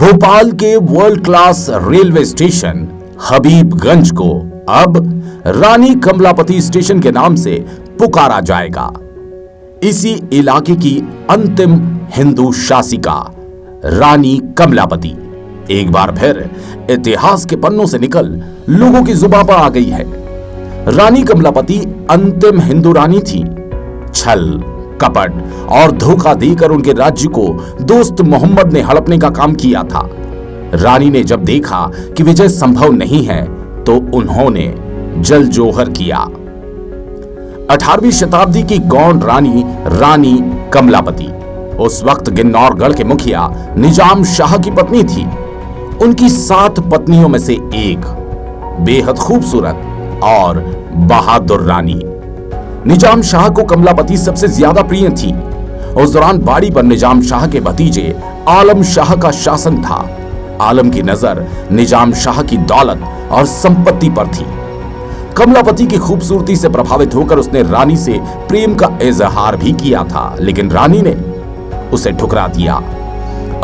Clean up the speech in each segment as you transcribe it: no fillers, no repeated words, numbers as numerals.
भोपाल के world class railway station Habibganj को अब रानी कमलापति स्टेशन के नाम से पुकारा जाएगा। इसी इलाके की अंतिम हिंदू शासिका रानी कमलापति एक बार फिर इतिहास के पन्नों से निकल लोगों की जुबां पर आ गई है। रानी कमलापति अंतिम हिंदू रानी थी। छल, कपट और धोखा देकर उनके राज्य को दोस्त मोहम्मद ने हड़पने का काम किया था। रानी ने जब देखा कि विजय संभव नहीं है तो उन्होंने जल जोहर किया। 18वीं शताब्दी की गौंड रानी रानी कमलापति उस वक्त गिन्नौरगढ़ के मुखिया निजाम शाह की पत्नी थी। उनकी 7 पत्नियों में से एक बेहद खूबसूरत और बहादुर रानी। निजाम शाह को कमलापति सबसे ज्यादा प्रिय थी। उस दौरान बाड़ी पर निजाम शाह के भतीजे आलम शाह का शासन था। आलम की नजर निजाम शाह की दौलत और संपत्ति पर थी। कमलापति की खूबसूरती से प्रभावित होकर उसने रानी से प्रेम का इजहार भी किया था, लेकिन रानी ने उसे ठुकरा दिया।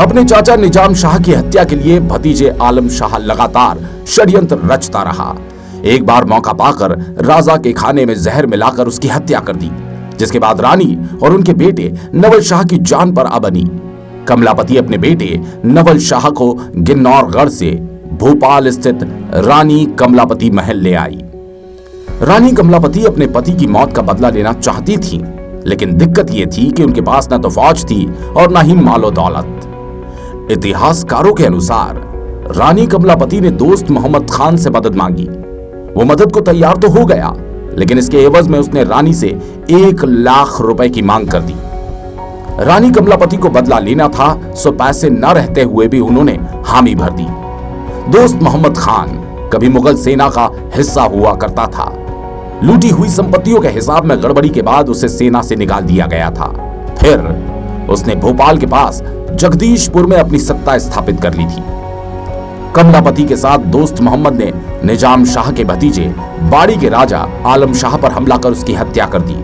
अपने चाचा निजाम शाह की हत्या के लिए भतीजे आलम शाह लगातार षड्यंत्र रचता रहा। एक बार मौका पाकर राजा के खाने में जहर मिलाकर उसकी हत्या कर दी, जिसके बाद रानी और उनके बेटे नवल शाह की जान पर आ बनी। कमलापति अपने बेटे नवल शाह को गिन्नौरगढ़ से भोपाल स्थित रानी कमलापति महल ले आई। रानी कमलापति अपने पति की मौत का बदला लेना चाहती थी, लेकिन दिक्कत यह थी कि उनके पास न तो फौज थी और न ही मालो दौलत। इतिहासकारों के अनुसार रानी कमलापति ने दोस्त मोहम्मद खान से मदद मांगी। वो मदद को तैयार तो हो गया, लेकिन इसके एवज में उसने रानी से 1 लाख रुपए की मांग कर दी। रानी कमलापति को बदला लेना था, सो पैसे न रहते हुए भी उन्होंने हामी भर दी। दोस्त मोहम्मद खान कभी मुगल सेना का हिस्सा हुआ करता था। लूटी हुई संपत्तियों के हिसाब में गड़बड़ी के बाद उसे सेना से निकाल दिया गया था। फिर उसने भोपाल के पास जगदीशपुर में अपनी सत्ता स्थापित कर ली थी। कमलापति के साथ दोस्त मोहम्मद ने निजाम शाह के भतीजे बाड़ी के राजा आलम शाह पर हमला कर उसकी हत्या कर दी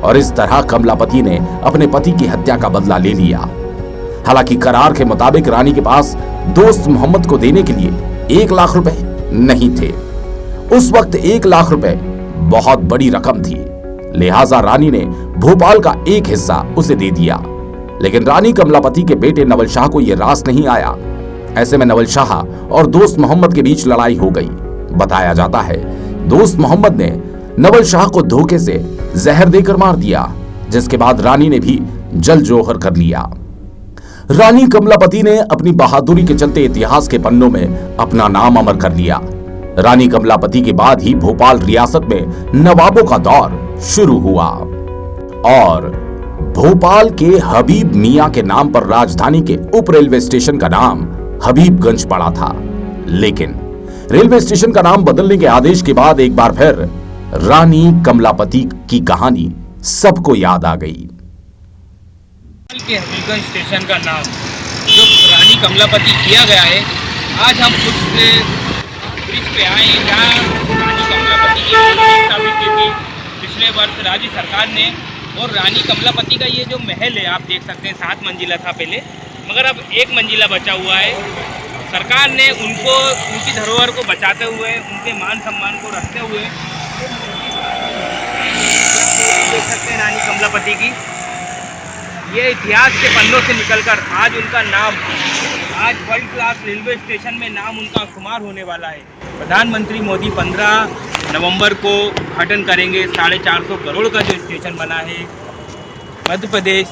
और इस तरह कमलापति ने अपने पति की हत्या का बदला ले लिया। हालांकि करार के मुताबिक रानी के पास दोस्त मोहम्मद को देने के लिए 1 लाख रुपए नहीं थे। उस वक्त 1 लाख रुपए बहुत बड़ी रकम थी, लिहाजा रानी ने भोपाल का एक हिस्सा उसे दे दिया। लेकिन रानी कमलापति के बेटे नवल शाह को यह रास नहीं आया। ऐसे में नवल शाह और दोस्त मोहम्मद के बीच लड़ाई हो गई। बताया जाता है दोस्त मोहम्मद ने नवल शाह को धोखे से जहर देकर मार दिया, जिसके बाद रानी ने भी जल जोहर कर लिया। रानी कमलापति ने अपनी बहादुरी के चलते इतिहास के पन्नों में अपना नाम अमर कर लिया। रानी कमलापति के बाद ही भोपाल रियासत में नवाबों का दौर शुरू हुआ और भोपाल के हबीब मियां के नाम पर राजधानी के उप रेलवे स्टेशन का नाम हबीबगंज पड़ा था। लेकिन रेलवे स्टेशन का नाम बदलने के आदेश के बाद एक बार फिर रानी कमलापति की कहानी सबको याद आ गई। के हबीबगंज स्टेशन का नाम जो रानी कमलापति किया गया है, आज हम उस ब्रिज पे आए जहाँ रानी कमलापति की मूर्ति स्थापित की थी पिछले वर्ष राज्य सरकार ने। और रानी कमलापति का ये जो महल है, आप देख सकते हैं 7 मंजिला था पहले, मगर अब 1 मंजिला बचा हुआ है। सरकार ने उनको उनकी धरोहर को बचाते हुए, उनके मान सम्मान को रखते हुए देख सकते हैं रानी कमलापति की ये इतिहास के पन्नों से निकलकर आज उनका नाम, आज वर्ल्ड क्लास रेलवे स्टेशन में नाम उनका शुमार होने वाला है। प्रधानमंत्री मोदी 15 नवंबर को उद्घाटन करेंगे। 450 करोड़ का जो स्टेशन बना है, मध्य प्रदेश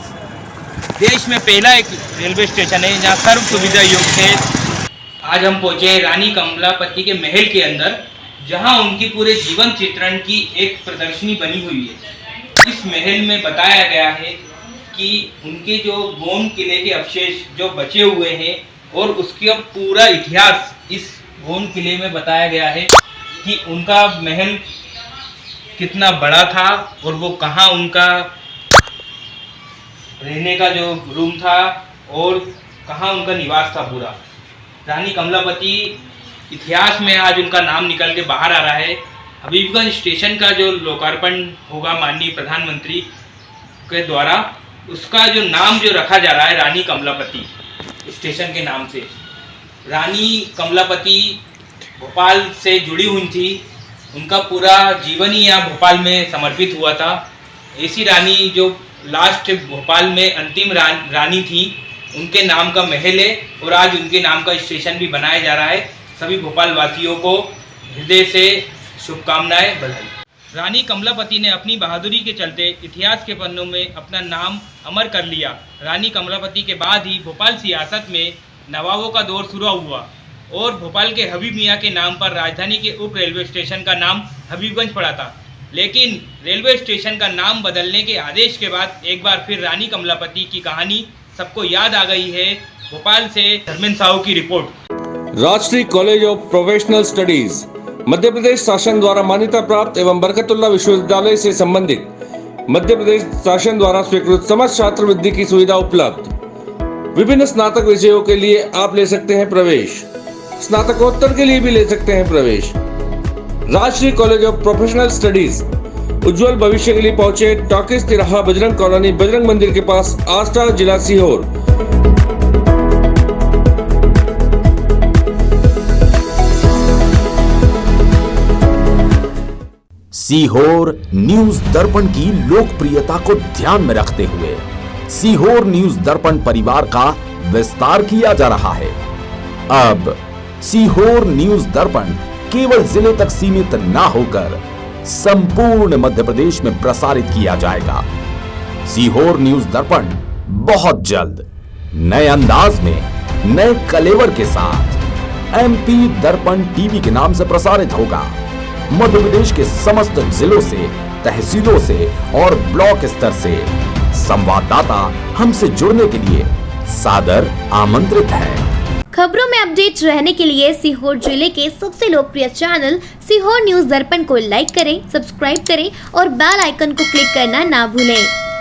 देश में पहला एक रेलवे स्टेशन है जहाँ सर्व सुविधा युक्त है। आज हम पहुँचे हैं रानी कमलापति के महल के अंदर, जहाँ उनकी पूरे जीवन चित्रण की एक प्रदर्शनी बनी हुई है। इस महल में बताया गया है कि उनके जो गोंड किले के अवशेष जो बचे हुए हैं और उसका पूरा इतिहास इस गोंड किले में बताया गया है कि उनका महल कितना बड़ा था और वो कहाँ उनका रहने का जो रूम था और कहाँ उनका निवास था पूरा। रानी कमलापति इतिहास में आज उनका नाम निकल के बाहर आ रहा है। हबीबगंज स्टेशन का जो लोकार्पण होगा माननीय प्रधानमंत्री के द्वारा, उसका जो नाम जो रखा जा रहा है रानी कमलापति स्टेशन के नाम से, रानी कमलापति भोपाल से जुड़ी हुई थी। उनका पूरा जीवन ही यहाँ भोपाल में समर्पित हुआ था। ऐसी रानी जो लास्ट भोपाल में अंतिम रानी थी, उनके नाम का महल है और आज उनके नाम का स्टेशन भी बनाया जा रहा है। सभी भोपाल वासियों को हृदय से शुभकामनाएं, बधाई। रानी कमलापति ने अपनी बहादुरी के चलते इतिहास के पन्नों में अपना नाम अमर कर लिया। रानी कमलापति के बाद ही भोपाल सियासत में नवाबों का दौर शुरू हुआ और भोपाल के हबीब मियाँ के नाम पर राजधानी के उप रेलवे स्टेशन का नाम हबीबगंज पड़ा था। लेकिन रेलवे स्टेशन का नाम बदलने के आदेश के बाद एक बार फिर रानी कमलापति की कहानी सबको याद आ गई है। भोपाल से धर्मेंद्र साहू की रिपोर्ट। राष्ट्रीय college of professional studies Madhya Pradesh शासन द्वारा मान्यता प्राप्त एवं बरकतुल्लाह विश्वविद्यालय से संबंधित मध्य प्रदेश शासन द्वारा स्वीकृत समस्त छात्रवृत्ति की सुविधा उपलब्ध। विभिन्न स्नातक विषयों के लिए आप ले सकते हैं प्रवेश, स्नातकोत्तर के लिए भी ले सकते हैं प्रवेश। राष्ट्रीय कॉलेज ऑफ प्रोफेशनल स्टडीज उज्जवल भविष्य के लिए पहुंचे टॉकीज तिराहा बजरंग कॉलोनी बजरंग मंदिर के पास आस्था जिला सीहोर। सीहोर न्यूज दर्पण की लोकप्रियता को ध्यान में रखते हुए सीहोर न्यूज दर्पण परिवार का विस्तार किया जा रहा है। अब सीहोर न्यूज दर्पण केवल जिले तक सीमित ना होकर संपूर्ण मध्य प्रदेश में प्रसारित किया जाएगा। सीहोर न्यूज दर्पण बहुत जल्द नए अंदाज में नए कलेवर के साथ एमपी दर्पण टीवी के नाम से प्रसारित होगा। मध्य प्रदेश के समस्त जिलों से, तहसीलों से और ब्लॉक स्तर से संवाददाता हमसे जुड़ने के लिए सादर आमंत्रित हैं। खबरों में अपडेट रहने के लिए सीहोर जिले के सबसे लोकप्रिय चैनल सीहोर न्यूज दर्पण को लाइक करें, सब्सक्राइब करें और बेल आइकन को क्लिक करना ना भूलें।